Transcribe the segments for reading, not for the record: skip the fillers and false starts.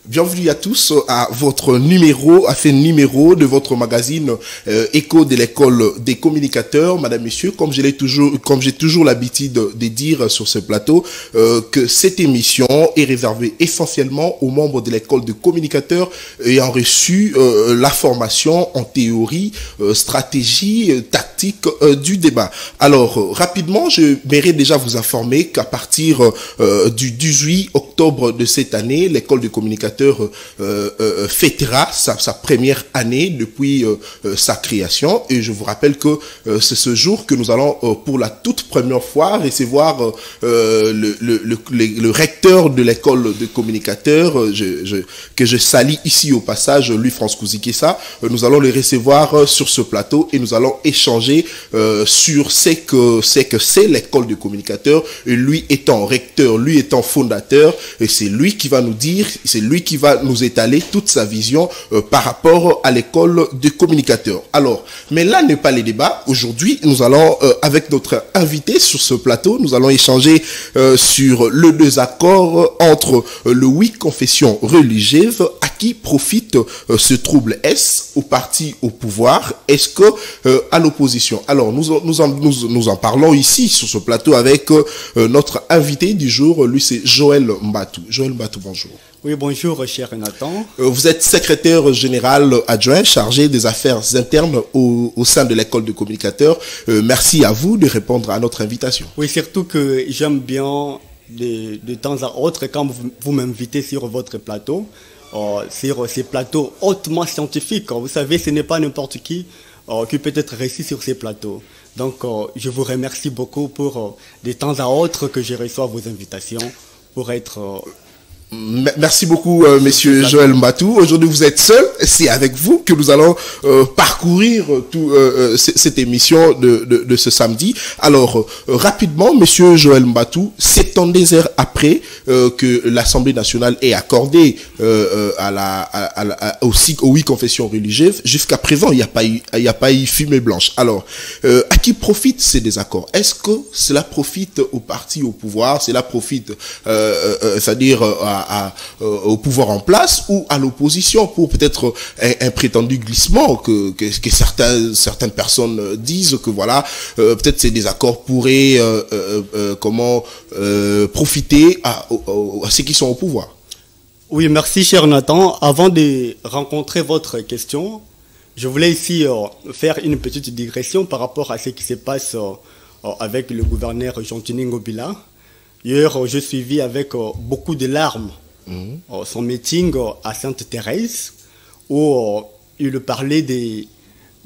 Bienvenue à tous à votre numéro de votre magazine Écho de l'école des communicateurs. Madame, Messieurs, comme j'ai toujours l'habitude de dire sur ce plateau, que cette émission est réservée essentiellement aux membres de l'école de communicateurs ayant reçu la formation en théorie, stratégie, tactique du débat. Alors, rapidement, je mérite déjà vous informer qu'à partir du 18 octobre de cette année, l'école de communicateurs fêtera sa première année depuis sa création, et je vous rappelle que c'est ce jour que nous allons pour la toute première fois recevoir le recteur de l'école de communicateurs, que je salue ici au passage, Louis-France Kouzikessa. Nous allons le recevoir sur ce plateau et nous allons échanger sur ce que c'est l'école de communicateurs, et lui étant recteur, lui étant fondateur, et c'est lui qui va nous dire, c'est lui qui va nous étaler toute sa vision par rapport à l'école de communicateurs. Alors, mais là n'est pas le débat. Aujourd'hui, nous allons, avec notre invité sur ce plateau, nous allons échanger sur le désaccord entre le oui confession religieuse. À qui profite ce trouble? Est-ce au parti au pouvoir? Est-ce que à l'opposition? Alors, nous en parlons ici sur ce plateau avec notre invité du jour, lui c'est Joël Mbatou. Joël Mbatou, bonjour. Oui, bonjour, cher Nathan. Vous êtes secrétaire général adjoint chargé des affaires internes au sein de l'école de communicateurs. Merci à vous de répondre à notre invitation. Oui, surtout que j'aime bien de temps à autre quand vous m'invitez sur votre plateau, sur ces plateaux hautement scientifiques. Vous savez, ce n'est pas n'importe qui peut être réussi sur ces plateaux. Donc, je vous remercie beaucoup pour de temps à autre que je reçois vos invitations pour être... Merci beaucoup, monsieur Joël Mbatou. Aujourd'hui, vous êtes seul. C'est avec vous que nous allons parcourir cette émission de ce samedi. Alors, rapidement, monsieur Joël Mbatou, 70 heures après que l'Assemblée nationale ait accordé au oui confession religieuse, jusqu'à présent, il n'y a pas eu fumée blanche. Alors, à qui profitent ces désaccords? Est-ce que cela profite au parti au pouvoir? Cela profite, c'est-à-dire au pouvoir en place, ou à l'opposition, pour peut-être un prétendu glissement que certaines personnes disent que voilà, peut-être ces désaccords pourraient profiter à ceux qui sont au pouvoir. Oui, merci cher Nathan. Avant de rencontrer votre question, je voulais ici faire une petite digression par rapport à ce qui se passe avec le gouverneur Jean-Tini Ngobila. Hier, je suivis avec beaucoup de larmes son meeting à Sainte-Thérèse, où il parlait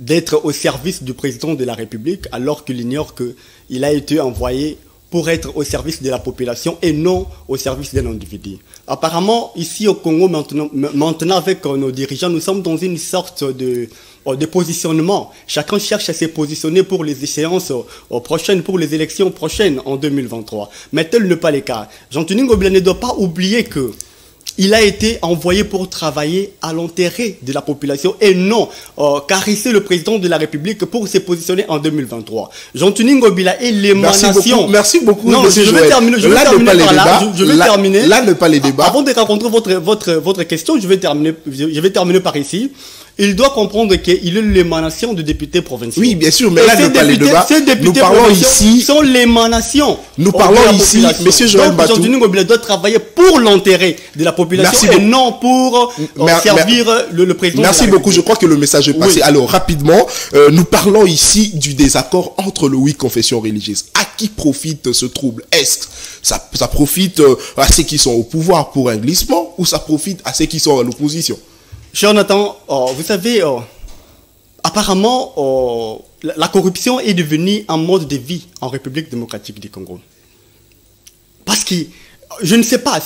d'être au service du président de la République, alors qu'il ignore qu'il a été envoyé pour être au service de la population et non au service d'un individu. Apparemment, ici au Congo, maintenant avec nos dirigeants, nous sommes dans une sorte de positionnement. Chacun cherche à se positionner pour les échéances prochaines, pour les élections prochaines en 2023. Mais tel n'est pas le cas. Jean-Tini Ngobila ne doit pas oublier que il a été envoyé pour travailler à l'intérêt de la population et non caresser le président de la République pour se positionner en 2023. Jean-Tini Ngobila est l'émanation... Merci beaucoup, non, monsieur Joël. Je vais terminer. Là n'est pas les débats. Avant de rencontrer votre question, je vais terminer par ici. Il doit comprendre qu'il est l'émanation de députés provinciaux. Oui, bien sûr, mais là n'est pas les débats. Ces députés provinciaux sont l'émanation. Nous parlons ici, monsieur Joël Mbatou. Jean-Tini Ngobila doit travailler pour l'intérêt de la population et non pour servir le président. Merci beaucoup, je crois que le message est passé. Oui. Alors, rapidement, nous parlons ici du désaccord entre le oui confession religieuse. À qui profite ce trouble? Est-ce que ça profite à ceux qui sont au pouvoir pour un glissement, ou ça profite à ceux qui sont à l'opposition? Jonathan, vous savez, apparemment, la corruption est devenue un mode de vie en République démocratique du Congo. Parce que, je ne sais pas,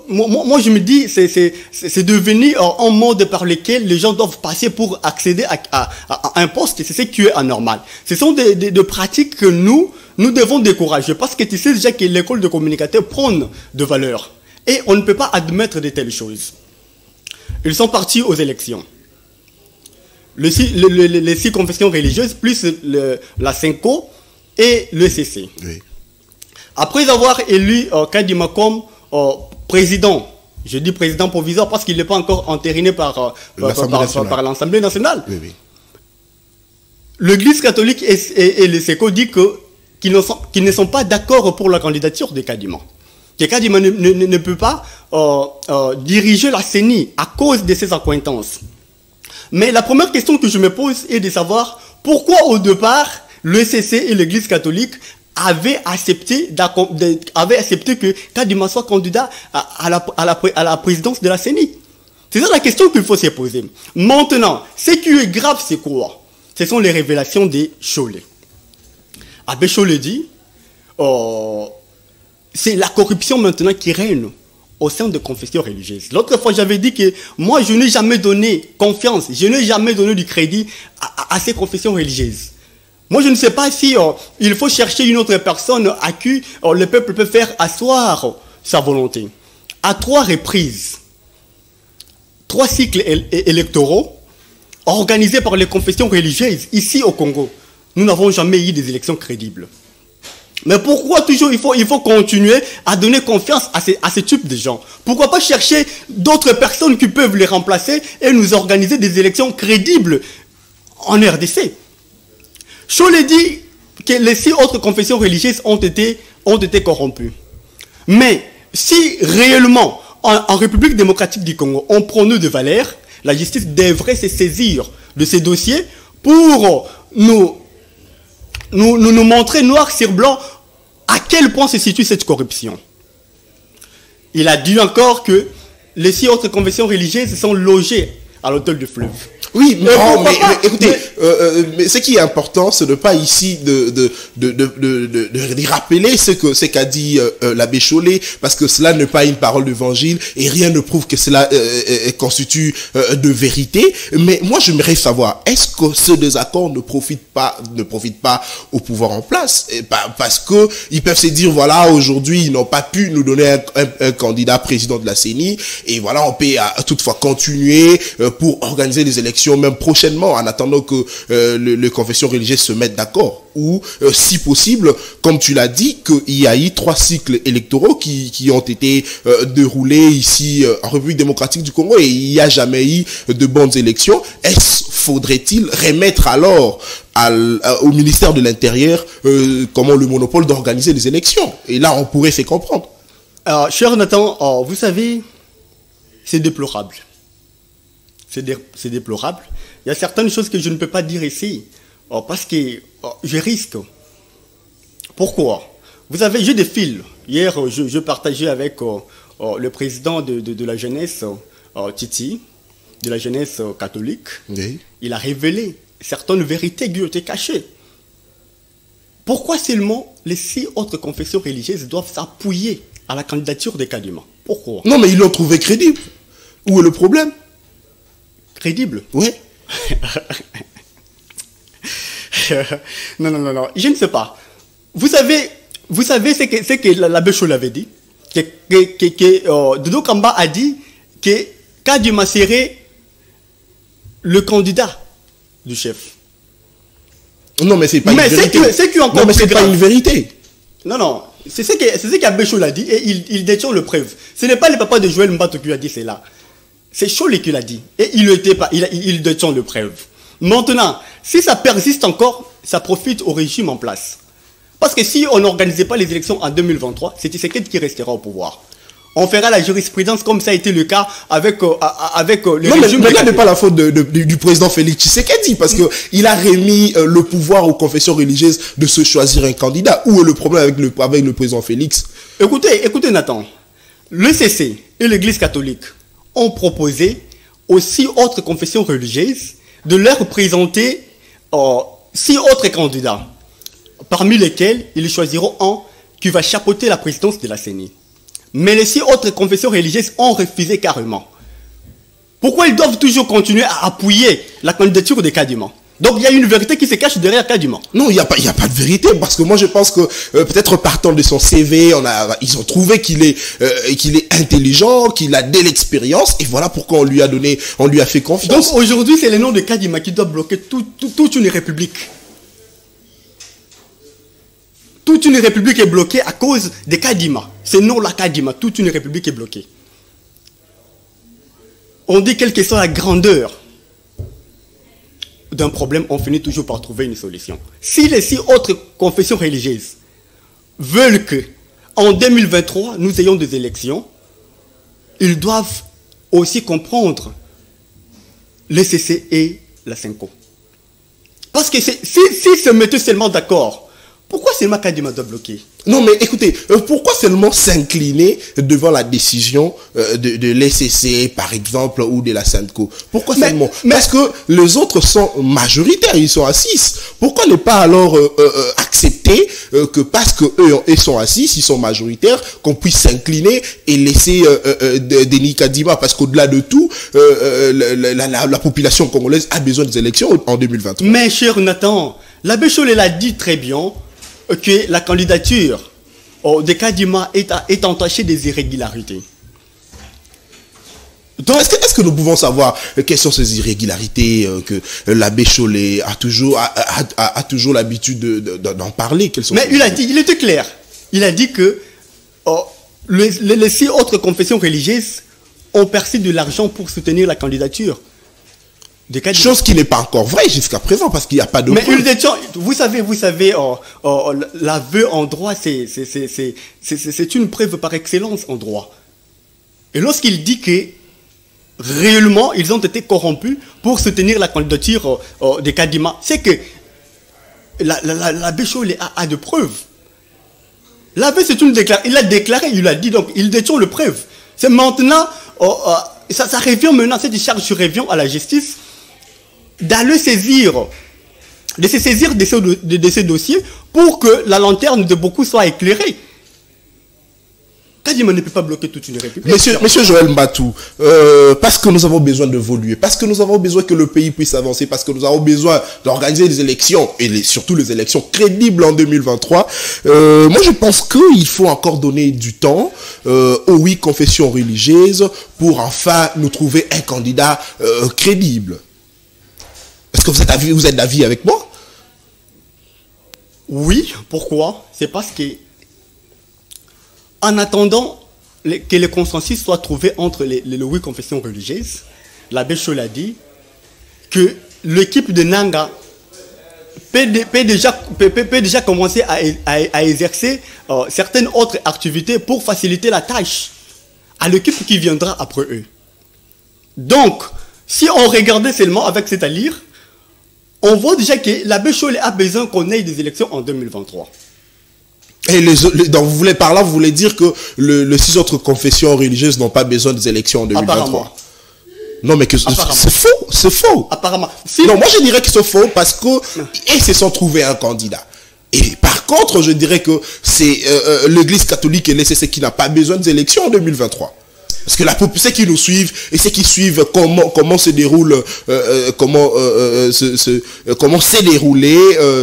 moi je me dis, c'est devenu un mode par lequel les gens doivent passer pour accéder à un poste, et c'est ce qui est anormal. Ce sont des pratiques que nous devons décourager, parce que tu sais déjà que l'école de communicateurs prône de valeurs. Et on ne peut pas admettre de telles choses. Ils sont partis aux élections. Les six confessions religieuses, plus la CENCO et le CC. Oui. Après avoir élu Kadima comme président Je dis président provisoire parce qu'il n'est pas encore entériné par l'Assemblée nationale. Oui, oui. L'Église catholique et le SECO disent qu'ils ne sont pas d'accord pour la candidature de Kadima. Que Kadima ne peut pas diriger la CENI à cause de ses accointances. Mais la première question que je me pose est de savoir pourquoi au départ l'ECC et l'Église catholique avaient accepté que Kadima soit candidat à la présidence de la CENI. C'est ça la question qu'il faut se poser. Maintenant, ce qui est grave, c'est quoi? Ce sont les révélations de Cholet. Abbé Cholet dit, c'est la corruption maintenant qui règne au sein de confessions religieuses. L'autre fois, j'avais dit que moi, je n'ai jamais donné confiance, je n'ai jamais donné du crédit à ces confessions religieuses. Moi, je ne sais pas si il faut chercher une autre personne à qui le peuple peut faire asseoir sa volonté. À 3 reprises, 3 cycles électoraux organisés par les confessions religieuses ici au Congo, nous n'avons jamais eu des élections crédibles. Mais pourquoi toujours il faut continuer à donner confiance à ce type de gens? Pourquoi pas chercher d'autres personnes qui peuvent les remplacer et nous organiser des élections crédibles en RDC? Cholet dit que les 6 autres confessions religieuses ont été corrompues. Mais si réellement, en République démocratique du Congo, on prône de valeurs, la justice devrait se saisir de ces dossiers pour nous montrer noir sur blanc à quel point se situe cette corruption. Il a dit encore que les 6 autres confessions religieuses sont logées à l'hôtel du fleuve. Oui, mais écoutez, mais ce qui est important, ce n'est pas ici de rappeler ce qu'a dit l'abbé Cholet, parce que cela n'est pas une parole d'évangile et rien ne prouve que cela constitue de vérité. Mais moi, j'aimerais savoir, est-ce que ce désaccord ne profite pas au pouvoir en place? Parce que ils peuvent se dire, voilà, aujourd'hui, ils n'ont pas pu nous donner un candidat président de la CENI, et voilà, on peut toutefois continuer pour organiser des élections même prochainement, en attendant que les confessions religieuses se mettent d'accord, ou si possible, comme tu l'as dit, qu'il y a eu 3 cycles électoraux qui ont été déroulés ici en République démocratique du Congo, et il n'y a jamais eu de bonnes élections. Faudrait-il remettre alors au ministère de l'Intérieur le monopole d'organiser les élections? Et là, on pourrait se comprendre. Cher Nathan, vous savez, c'est déplorable. C'est déplorable. Il y a certaines choses que je ne peux pas dire ici, parce que je risque. Pourquoi? Vous savez, j'ai des fils. Hier, je partageais avec le président de la jeunesse, Titi, de la jeunesse catholique. Oui. Il a révélé certaines vérités qui ont été cachées. Pourquoi seulement les 6 autres confessions religieuses doivent s'appuyer à la candidature de Kadima? Pourquoi? Non, mais ils l'ont trouvé crédible. Où est le problème? Crédible? Oui. Non. Je ne sais pas. Vous savez ce que l'abbé Cholet avait dit? Dodo Kamba a dit que Kadima serait le candidat du chef. Non, mais c'est pas une vérité. Non, mais c'est pas une vérité. Non. C'est ce qu'Abbé Cholet a dit et il détient le preuve. Ce n'est pas le papa de Joël Mbato qui a dit cela. C'est Cholet qui l'a dit. Et il détient le preuve. Maintenant, si ça persiste encore, ça profite au régime en place. Parce que si on n'organisait pas les élections en 2023, c'est Tshisekedi qui restera au pouvoir. On fera la jurisprudence comme ça a été le cas avec le régime. Mais là n'est pas la faute du président Félix Tshisekedi, parce qu'il a remis le pouvoir aux confessions religieuses de se choisir un candidat. Où est le problème avec le président Félix? Écoutez Nathan, le CC et l'Église catholique ont proposé aux 6 autres confessions religieuses de leur présenter 6 autres candidats, parmi lesquels ils choisiront un qui va chapeauter la présidence de la CENI. Mais les 6 autres confessions religieuses ont refusé carrément. Pourquoi ils doivent toujours continuer à appuyer la candidature de Kadima? Donc il y a une vérité qui se cache derrière Kadima. Non, il n'y a pas de vérité, parce que moi je pense que peut-être partant de son CV, ils ont trouvé qu'il est intelligent, qu'il a de l'expérience, et voilà pourquoi on lui a fait confiance. Donc aujourd'hui c'est le nom de Kadima qui doit bloquer toute une république. Toute une république est bloquée à cause de Kadima. Ce nom-là, Kadima, toute une république est bloquée. on dit quelle que soit la grandeur d'un problème, on finit toujours par trouver une solution. Si les 6 autres confessions religieuses veulent que, en 2023, nous ayons des élections, ils doivent aussi comprendre le CC et la Senko. Parce que s'ils se mettaient seulement d'accord, pourquoi seulement Kadima doit bloquer? Non, mais écoutez, pourquoi seulement s'incliner devant la décision de l'ECC, par exemple, ou de la Senko? Pourquoi seulement? Parce que les autres sont majoritaires, ils sont à 6. Pourquoi ne pas alors accepter que parce qu'eux ils sont à 6, ils sont majoritaires, qu'on puisse s'incliner et laisser Denis Kadima? Parce qu'au-delà de tout, la population congolaise a besoin des élections en 2023. Mais cher Nathan, l'abbé Cholet l'a dit très bien, que la candidature de Kadima est entachée des irrégularités. Donc, est-ce que nous pouvons savoir quelles sont ces irrégularités que l'abbé Cholet a toujours l'habitude d'en parler? Mais il était clair. Il a dit que les 6 autres confessions religieuses ont perçu de l'argent pour soutenir la candidature. Chose qui n'est pas encore vraie jusqu'à présent parce qu'il n'y a pas de preuve. Mais vous savez, l'aveu en droit, c'est une preuve par excellence en droit. Et lorsqu'il dit que réellement, ils ont été corrompus pour soutenir la candidature de Kadima, c'est que l'abbé Cholet a de preuves. L'abbé, c'est une déclaration. Il a déclaré, il a dit, donc il détient le preuve. C'est maintenant, ça revient maintenant, cette charge revient à la justice d'aller se saisir de ces dossiers pour que la lanterne de beaucoup soit éclairée. Kadima ne peut pas bloquer toute une république. Monsieur Joël Mbatou, parce que nous avons besoin d'évoluer, parce que nous avons besoin que le pays puisse avancer, parce que nous avons besoin d'organiser des élections, et surtout les élections crédibles en 2023, moi je pense qu'il faut encore donner du temps aux 8 confessions religieuses pour enfin nous trouver un candidat crédible. Est-ce que vous êtes d'avis avec moi? Oui, pourquoi? C'est parce que, en attendant que le consensus soit trouvé entre les 8 confessions religieuses, l'abbé Cholet a dit que l'équipe de Nanga peut déjà commencer à exercer certaines autres activités pour faciliter la tâche à l'équipe qui viendra après eux. Donc, si on regardait seulement avec cette allure, on voit déjà que l'abbé Cholet a besoin qu'on ait des élections en 2023. Et donc vous voulez dire que les 6 autres confessions religieuses n'ont pas besoin des élections en 2023? Apparemment. Non, mais c'est faux. Apparemment. Non, moi je dirais que c'est faux parce qu'ils se sont trouvés un candidat. Et par contre, je dirais que c'est l'Église catholique et l'ECC qui n'a pas besoin des élections en 2023. Parce que ceux qui nous suivent et ceux qui suivent comment se déroule, comment s'est déroulé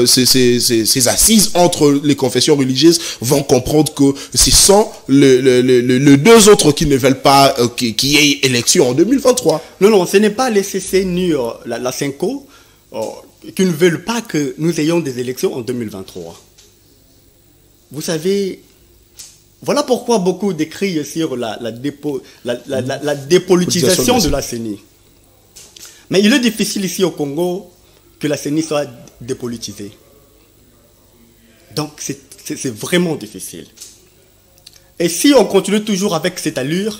ces assises entre les confessions religieuses vont comprendre que ce sont les 2 autres qui ne veulent pas qu'il y ait élection en 2023. Non, ce n'est pas les CC ni la Senko qui ne veulent pas que nous ayons des élections en 2023. Vous savez, voilà pourquoi beaucoup décrient sur la dépolitisation de la CENI. Mais il est difficile ici au Congo que la CENI soit dépolitisée. Donc c'est vraiment difficile. Et si on continue toujours avec cette allure,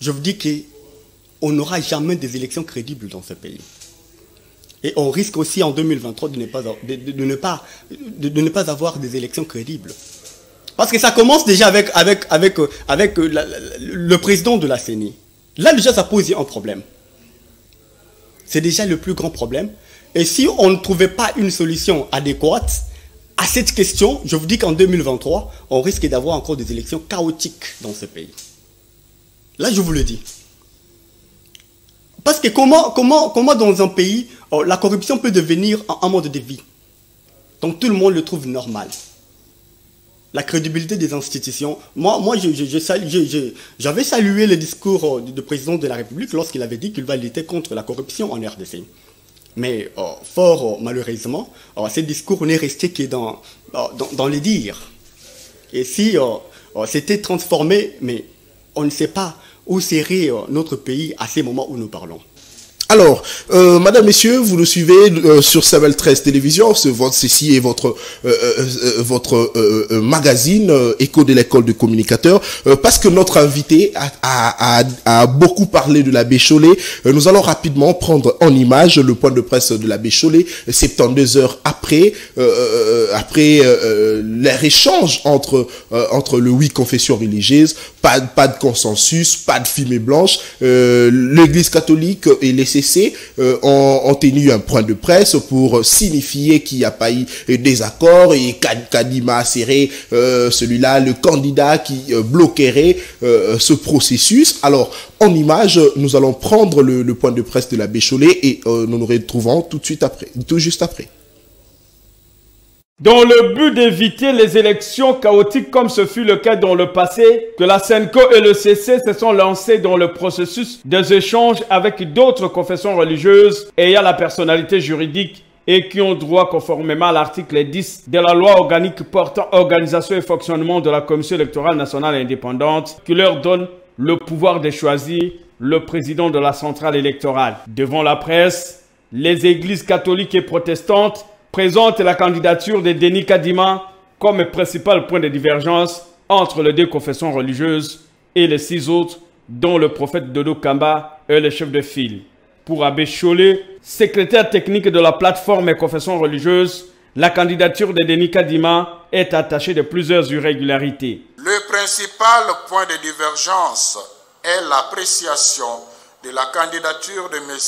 je vous dis qu'on n'aura jamais des élections crédibles dans ce pays. Et on risque aussi en 2023 de ne pas avoir des élections crédibles. Parce que ça commence déjà avec le président de la CENI. Là déjà ça pose un problème. C'est déjà le plus grand problème. Et si on ne trouvait pas une solution adéquate à cette question, je vous dis qu'en 2023, on risque d'avoir encore des élections chaotiques dans ce pays. Là je vous le dis. Parce que comment dans un pays, la corruption peut devenir un mode de vie. Donc tout le monde le trouve normal. La crédibilité des institutions. Moi j'avais salué le discours du président de la République lorsqu'il avait dit qu'il va lutter contre la corruption en RDC. Mais fort malheureusement, ce discours n'est resté que dans les dires. Et si c'était transformé, mais on ne sait pas où serait notre pays à ces moments où nous parlons? Alors, madame, messieurs, vous nous suivez sur Samuel 13 Télévision. Ceci est votre magazine Écho de l'école de communicateurs. Parce que notre invité a beaucoup parlé de l'abbé Chollet, nous allons rapidement prendre en image le point de presse de l'abbé Chollet, 72 heures après leur échange entre le oui confession religieuse, pas de consensus, pas de fumée blanche. L'Église catholique et les CC ont tenu un point de presse pour signifier qu'il n'y a pas eu désaccord et Kadima a serré celui-là, le candidat qui bloquerait ce processus. Alors, en image, nous allons prendre le point de presse de l'abbé Chollet et nous nous retrouvons tout juste après. Dans le but d'éviter les élections chaotiques comme ce fut le cas dans le passé, que la SENCO et le CC se sont lancés dans le processus des échanges avec d'autres confessions religieuses ayant la personnalité juridique et qui ont droit conformément à l'article 10 de la loi organique portant organisation et fonctionnement de la Commission électorale nationale indépendante qui leur donne le pouvoir de choisir le président de la centrale électorale. Devant la presse, les églises catholiques et protestantes présente la candidature de Denis Kadima comme principal point de divergence entre les deux confessions religieuses et les 6 autres, dont le prophète Dodo Kamba est le chef de file. Pour Abbé Chollet, secrétaire technique de la plateforme confession religieuse, la candidature de Denis Kadima est attachée de plusieurs irrégularités. Le principal point de divergence est l'appréciation de la candidature de M.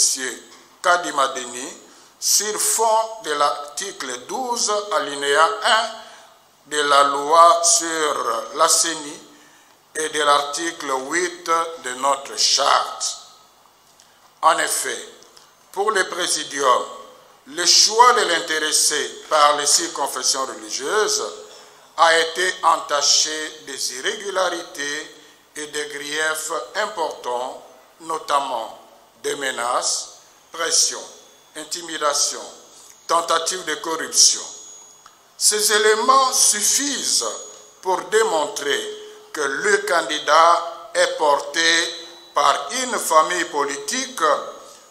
Kadima Denis sur fond de l'article 12, alinéa 1 de la loi sur la CENI et de l'article 8 de notre charte. En effet, pour le présidium, le choix de l'intéressé par les 6 confessions religieuses a été entaché des irrégularités et des griefs importants, notamment des menaces, pressions, intimidation, tentative de corruption. Ces éléments suffisent pour démontrer que le candidat est porté par une famille politique,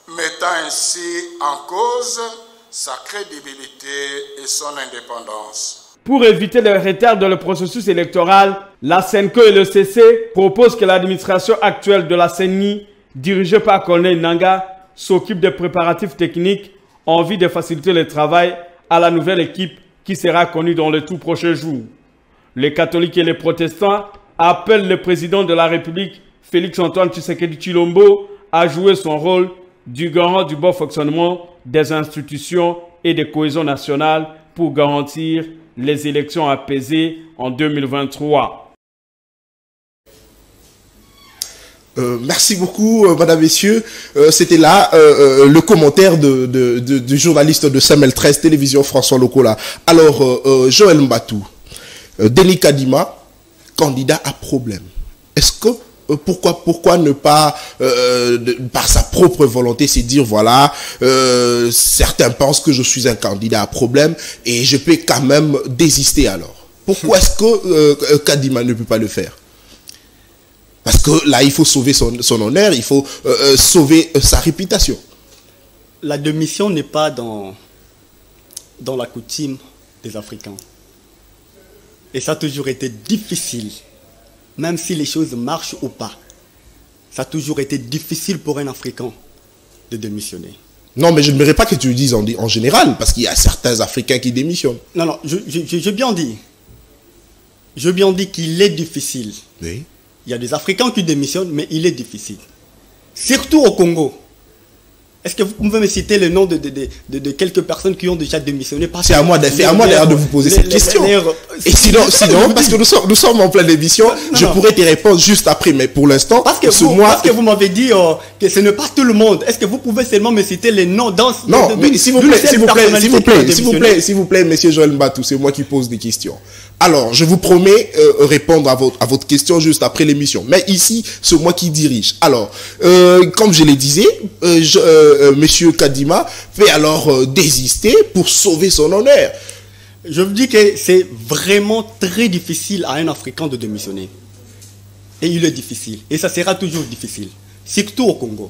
mettant ainsi en cause sa crédibilité et son indépendance. Pour éviter le retard dans le processus électoral, la SENCO et le CC proposent que l'administration actuelle de la CENI, dirigée par Corneille Nangaa, s'occupe des préparatifs techniques en vue de faciliter le travail à la nouvelle équipe qui sera connue dans les tout prochains jours. Les catholiques et les protestants appellent le président de la République, Félix-Antoine Tshisekedi Tshilombo, à jouer son rôle du garant du bon fonctionnement des institutions et de cohésion nationale pour garantir les élections apaisées en 2023. Merci beaucoup, madame, messieurs. C'était là le commentaire du journaliste de Samuel 13 Télévision, François Lokola. Alors, Joël Mbatou, Denis Kadima, candidat à problème. Est-ce que pourquoi ne pas, par sa propre volonté, se dire, voilà, certains pensent que je suis un candidat à problème et je peux quand même désister alors. Pourquoi est-ce que Kadima ne peut pas le faire? Parce que là, il faut sauver son honneur, il faut sauver sa réputation. La démission n'est pas dans la coutume des Africains. Et ça a toujours été difficile, même si les choses marchent ou pas. Ça a toujours été difficile pour un Africain de démissionner. Non, mais je n'aimerais pas que tu le dises en général, parce qu'il y a certains Africains qui démissionnent. Non, j'ai bien dit. J'ai bien dit qu'il est difficile. Oui. Il y a des Africains qui démissionnent, mais il est difficile. Surtout au Congo. Est-ce que vous pouvez me citer le nom de quelques personnes qui ont déjà démissionné? C'est à moi d'ailleurs de vous poser cette question. Et sinon, parce que nous sommes en pleine émission, je pourrais te répondre juste après, mais pour l'instant, parce que vous m'avez dit que ce n'est pas tout le monde. Est-ce que vous pouvez seulement me citer les noms dans non, mais s'il vous plaît, monsieur Joël Mbatou, c'est moi qui pose des questions. Alors, je vous promets répondre à votre question juste après l'émission. Mais ici, c'est moi qui dirige. Alors, comme je le disais, monsieur Kadima fait alors désister pour sauver son honneur. Je vous dis que c'est vraiment très difficile à un Africain de démissionner. Et il est difficile. Et ça sera toujours difficile. Surtout au Congo.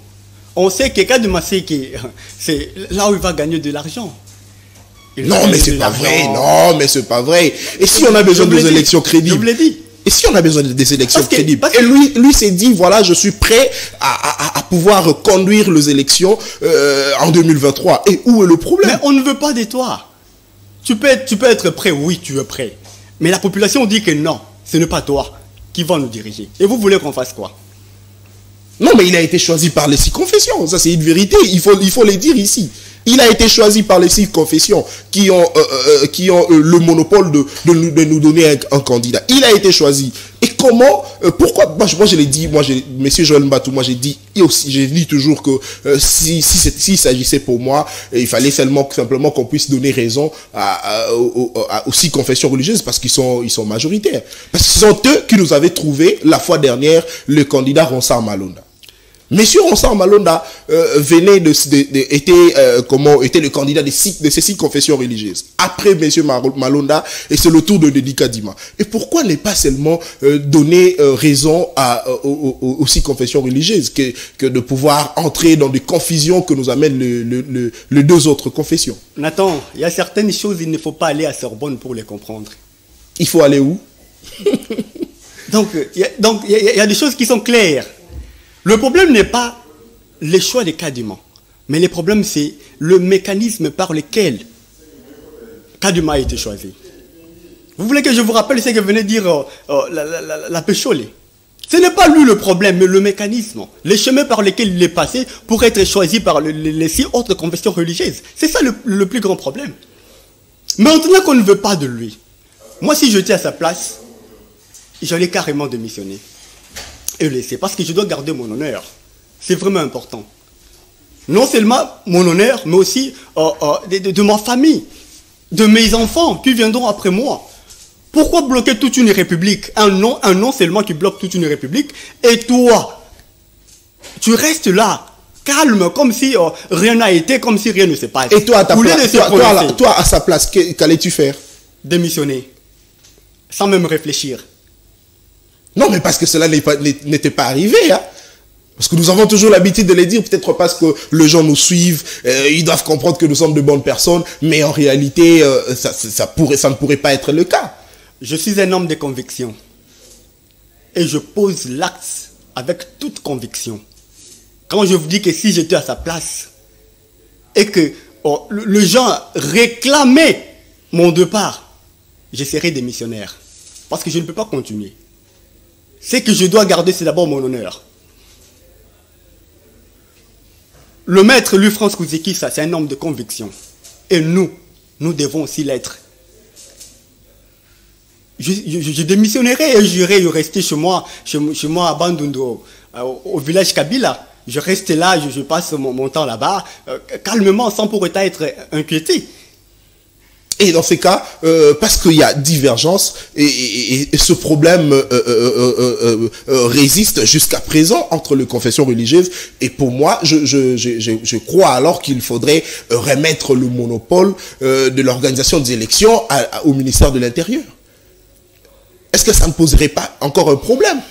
On sait que Kadima Seke, c'est là où il va gagner de l'argent. Non, mais c'est pas vrai. Non, mais c'est pas vrai. Et si on a besoin des élections crédibles? Je vous l'ai dit. Et si on a besoin des élections crédibles? Et lui s'est dit, voilà, je suis prêt à pouvoir conduire les élections en 2023. Et où est le problème? Mais on ne veut pas de toi. Tu peux être prêt, oui, tu es prêt. Mais la population dit que non, ce n'est pas toi qui va nous diriger. Et vous voulez qu'on fasse quoi? Non, mais il a été choisi par les 6 confessions. Ça, c'est une vérité. Il faut les dire ici. Il a été choisi par les 6 confessions qui ont le monopole de nous donner un candidat. Il a été choisi. Et comment, pourquoi, moi je l'ai dit, monsieur Joël Mbatou, moi j'ai dit, et aussi, j'ai dit toujours que s'il s'agissait pour moi, il fallait simplement qu'on puisse donner raison aux 6 confessions religieuses parce qu'ils sont majoritaires. Parce que ce sont eux qui nous avaient trouvé la fois dernière le candidat Ronsard Malonda. Monsieur Ronsard Malonda était le candidat de ces 6 confessions religieuses. Après Monsieur Malonda, et c'est le tour de Dedi Kadima. Et pourquoi ne pas seulement donner raison aux 6 confessions religieuses que de pouvoir entrer dans des confusions que nous amènent les 2 autres confessions? Nathan, il y a certaines choses, il ne faut pas aller à Sorbonne pour les comprendre. Il faut aller où? Donc, il y a des choses qui sont claires. Le problème n'est pas les choix des Kadima, mais le problème c'est le mécanisme par lequel Kadima a été choisi. Vous voulez que je vous rappelle ce que venait dire la Pécholé? Ce n'est pas lui le problème, mais le mécanisme, les chemins par lesquels il est passé pour être choisi par les 6 autres confessions religieuses. C'est ça le plus grand problème. Maintenant qu'on ne veut pas de lui, moi si j'étais à sa place, j'allais carrément démissionner. Et laisser, parce que je dois garder mon honneur. C'est vraiment important. Non seulement mon honneur, mais aussi de ma famille, de mes enfants qui viendront après moi. Pourquoi bloquer toute une république? Un nom seulement qui bloque toute une république. Et toi, tu restes là, calme, comme si rien n'a été, comme si rien ne se passe. Et toi, à sa place, qu'allais-tu faire? Démissionner. Sans même réfléchir. Non, mais parce que cela n'était pas arrivé, hein. Parce que nous avons toujours l'habitude de les dire, peut-être parce que les gens nous suivent, ils doivent comprendre que nous sommes de bonnes personnes, mais en réalité, ça ne pourrait pas être le cas. Je suis un homme de conviction. Et je pose l'acte avec toute conviction. Quand je vous dis que si j'étais à sa place, et que les gens réclamaient mon départ, je serais démissionnaire. Parce que je ne peux pas continuer. Ce que je dois garder, c'est d'abord mon honneur. Le maître Louis-France Kouzeki, ça, c'est un homme de conviction. Et nous devons aussi l'être. Je démissionnerai et j'irai rester chez moi à Bandundu, au village Kabila. Je reste là, je passe mon temps là-bas, calmement, sans pour autant être inquiété. Et dans ces cas, parce qu'il y a divergence, et ce problème résiste jusqu'à présent entre les confessions religieuses, et pour moi, je crois alors qu'il faudrait remettre le monopole de l'organisation des élections au ministère de l'Intérieur. Est-ce que ça ne poserait pas encore un problème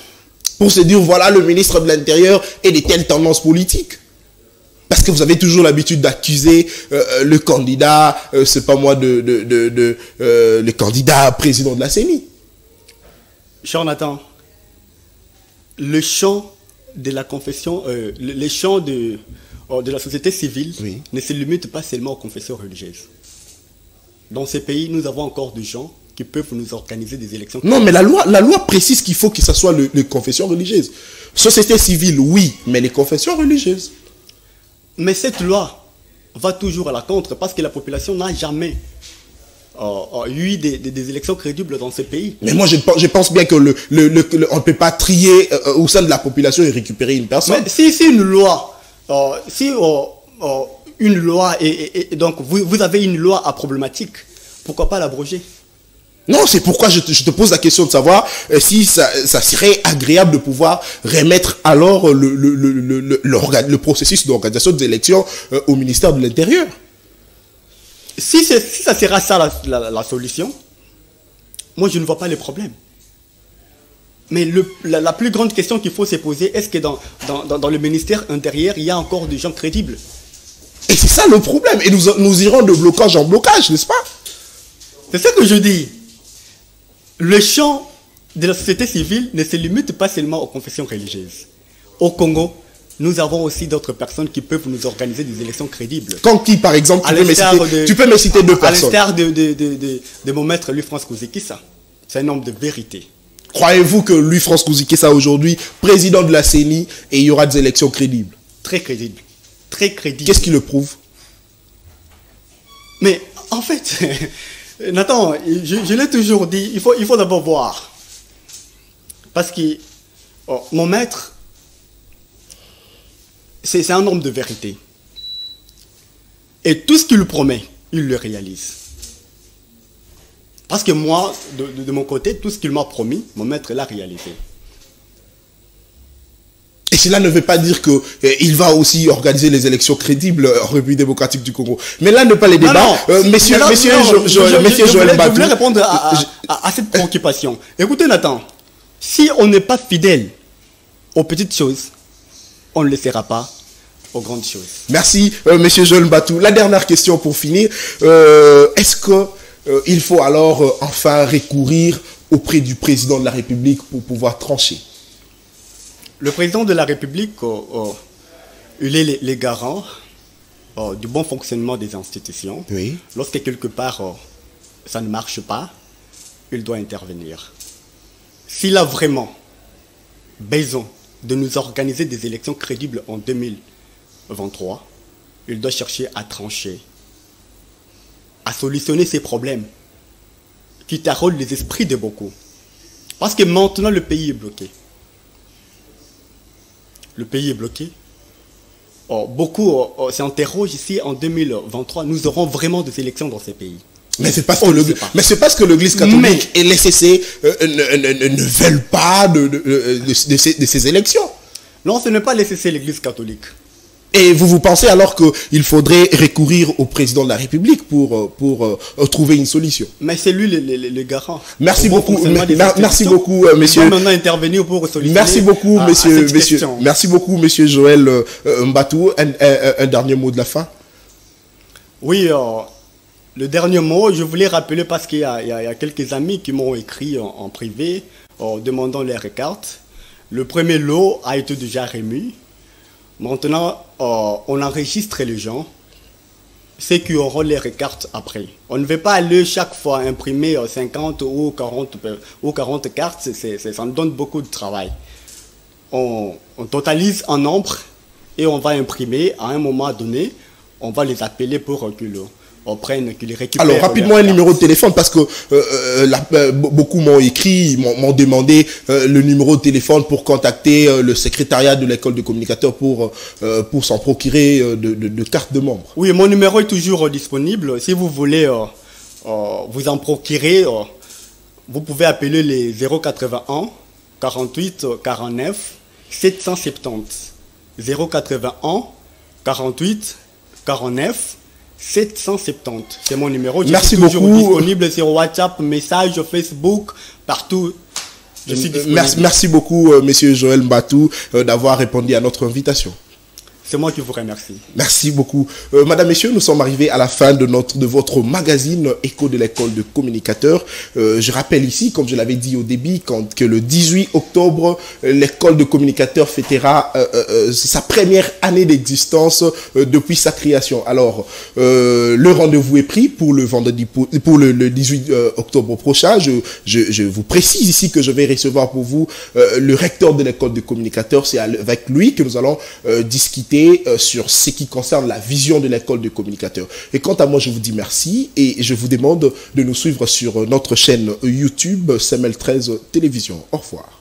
pour se dire, voilà, le ministre de l'Intérieur est de telles tendances politiques? Parce que vous avez toujours l'habitude d'accuser le candidat, c'est pas moi, le candidat président de la CENI. Cher Nathan, le champ de la confession, le champ de la société civile ne se limite pas seulement aux confessions religieuses. Dans ces pays, nous avons encore des gens qui peuvent nous organiser des élections. Non, mais la loi précise qu'il faut que ce soit les confessions religieuses. Société civile, oui, mais les confessions religieuses. Mais cette loi va toujours à la contre parce que la population n'a jamais eu des élections crédibles dans ce pays. Mais moi, je pense bien que on ne peut pas trier au sein de la population et récupérer une personne. Mais si une loi, une loi, et donc vous avez une loi à problématique, pourquoi pas l'abroger? Non, c'est pourquoi je te pose la question de savoir si ça serait agréable de pouvoir remettre alors le processus d'organisation des élections au ministère de l'Intérieur. Si ça sera ça la solution, moi je ne vois pas les problèmes. Mais la plus grande question qu'il faut se poser, est-ce que dans le ministère intérieur, il y a encore des gens crédibles? Et c'est ça le problème. Et nous irons de blocage en blocage, n'est-ce pas? C'est ce que je dis. Le champ de la société civile ne se limite pas seulement aux confessions religieuses. Au Congo, nous avons aussi d'autres personnes qui peuvent nous organiser des élections crédibles. Quand qui, par exemple, tu peux me citer deux personnes. À l'instar de mon maître Louis-France Kouzikissa. C'est un homme de vérité. Croyez-vous que Louis-France Kouzikissa aujourd'hui, président de la CENI, et il y aura des élections crédibles? Très crédible. Très crédible. Qu'est-ce qui le prouve? Mais en fait, Nathan, je l'ai toujours dit, il faut d'abord voir. Parce que mon maître, c'est un homme de vérité. Et tout ce qu'il promet, il le réalise. Parce que moi, de mon côté, tout ce qu'il m'a promis, mon maître l'a réalisé. Et cela ne veut pas dire qu'il va aussi organiser les élections crédibles en République démocratique du Congo. Mais là, ne pas les débats. Monsieur Joël Batou. Je voulais répondre à cette préoccupation. Écoutez, Nathan, si on n'est pas fidèle aux petites choses, on ne le sera pas aux grandes choses. Merci, monsieur Joël Batou. La dernière question pour finir. Est-ce qu'il faut alors enfin recourir auprès du président de la République pour pouvoir trancher? Le président de la République, il est les garants du bon fonctionnement des institutions. Oui. Lorsque quelque part ça ne marche pas, il doit intervenir. S'il a vraiment besoin de nous organiser des élections crédibles en 2023, il doit chercher à trancher, à solutionner ces problèmes qui taraudent les esprits de beaucoup. Parce que maintenant le pays est bloqué. Le pays est bloqué. Beaucoup s'interrogent ici en 2023. Nous aurons vraiment des élections dans ces pays. Mais c'est parce que l'Église catholique et l'ECC ne veulent pas de ces élections. Non, ce n'est pas l'ECC, l'Église catholique. Et vous pensez alors qu'il faudrait recourir au président de la République pour trouver une solution? Mais c'est lui le garant. Merci beaucoup, merci beaucoup, monsieur. Il va maintenant intervenir pour solutionner. Merci beaucoup, merci beaucoup, monsieur Joël Batou. Un dernier mot de la fin. Oui, le dernier mot, je voulais rappeler parce qu'il y a quelques amis qui m'ont écrit en privé demandant les cartes. Le premier lot a été déjà remis. Maintenant, on enregistre les gens, ceux qui auront les cartes après. On ne veut pas aller chaque fois imprimer 50 ou 40 cartes, ça nous donne beaucoup de travail. On totalise un nombre et on va imprimer à un moment donné, on va les appeler pour qu'ils récupèrent. Alors rapidement un numéro de téléphone parce que beaucoup m'ont écrit, m'ont demandé le numéro de téléphone pour contacter le secrétariat de l'école de communicateurs pour s'en procurer de cartes de membres. Oui, mon numéro est toujours disponible. Si vous voulez vous en procurer, vous pouvez appeler les 081 48 49 770. 081 48 49 770, c'est mon numéro. Merci beaucoup. Je suis toujours disponible sur WhatsApp, message, Facebook, partout. Je suis disponible. Merci beaucoup, monsieur Joël Batou, d'avoir répondu à notre invitation. C'est moi qui vous remercie. Merci beaucoup. Madame, messieurs, nous sommes arrivés à la fin de votre magazine Écho de l'école de communicateurs. Je rappelle ici, comme je l'avais dit au début, que le 18 octobre, l'école de communicateurs fêtera sa première année d'existence depuis sa création. Alors, le rendez-vous est pris pour le 18 octobre prochain. Je vous précise ici que je vais recevoir pour vous le recteur de l'école de communicateurs. C'est avec lui que nous allons discuter sur ce qui concerne la vision de l'école de communicateurs. Et quant à moi, je vous dis merci et je vous demande de nous suivre sur notre chaîne YouTube CML13 Télévision. Au revoir.